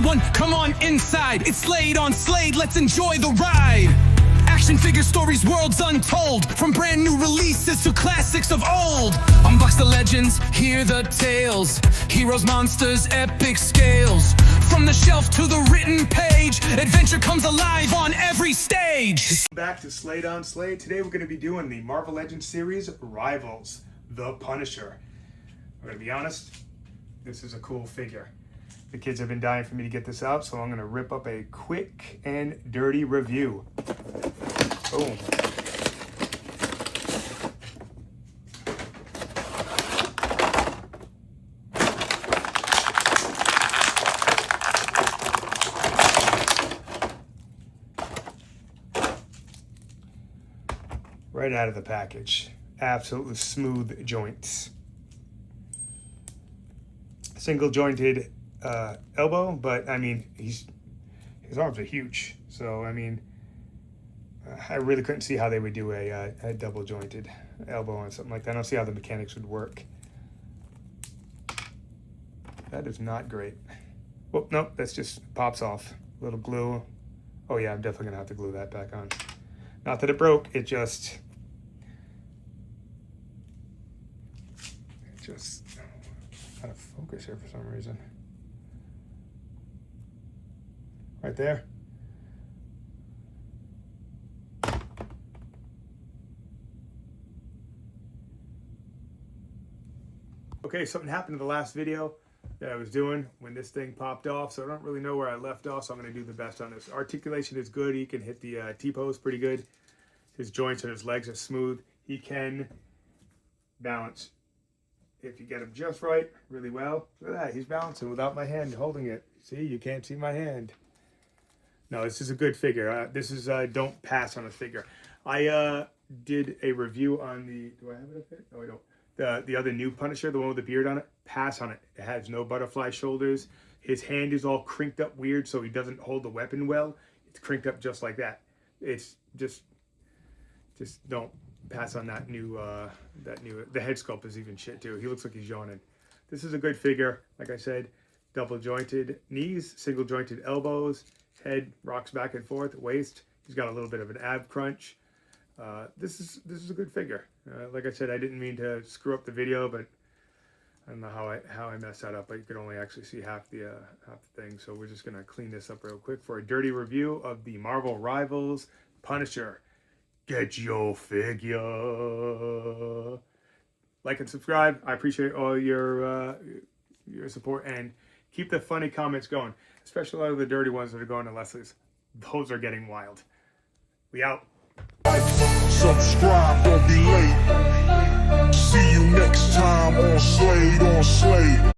everyone, come on inside. It's Slade on Slade, let's enjoy the ride. Action figure stories, worlds untold, from brand new releases to classics of old. Unbox the legends, hear the tales, heroes, monsters, epic scales. From the shelf to the written page, adventure comes alive on every stage. Back to Slade on Slade. Today we're going to be doing the Marvel Legends series Rivals, the Punisher. I'm going to be honest, this is a cool figure. The kids have been dying for me to get this out, so I'm going to rip up a quick and dirty review. Boom. Right out of the package. Absolutely smooth joints. Single jointed elbow, but I mean, his arms are huge. So, I mean, I really couldn't see how they would do a double jointed elbow on something like that. I don't see how the mechanics would work. That is not great. Well, nope, that's just pops off. A little glue. Oh yeah, I'm definitely gonna have to glue that back on. Not that it broke, it just out of focus here for some reason. Right there. Okay, something happened in the last video that I was doing when this thing popped off, so I don't really know where I left off, so I'm going to do the best on this. Articulation is good. He can hit the T-pose pretty good. His joints and his legs are smooth. He can balance if you get him just right, really well. Look at that, he's balancing without my hand holding it. See, you can't see my hand. No, this is a good figure. This is don't pass on a figure. I did a review on the, do I have it up there? No, I don't. The other new Punisher, the one with the beard on it, pass on it. It has no butterfly shoulders. His hand is all crinked up weird, so he doesn't hold the weapon well. It's crinked up just like that. It's just don't pass on that new, the head sculpt is even shit too. He looks like he's yawning. This is a good figure. Like I said, double jointed knees, single jointed elbows, head rocks back and forth, waist. He's got a little bit of an ab crunch. This is a good figure. Like I said, I didn't mean to screw up the video, but I don't know how I messed that up. But you could only actually see half the thing. So we're just gonna clean this up real quick for a dirty review of the Marvel Rivals Punisher. Get your figure. Like and subscribe. I appreciate all your support, and keep the funny comments going, especially a lot of the dirty ones that are going to Leslie's. Those are getting wild. We out. Subscribe, don't be late. See you next time on Slade on Slade.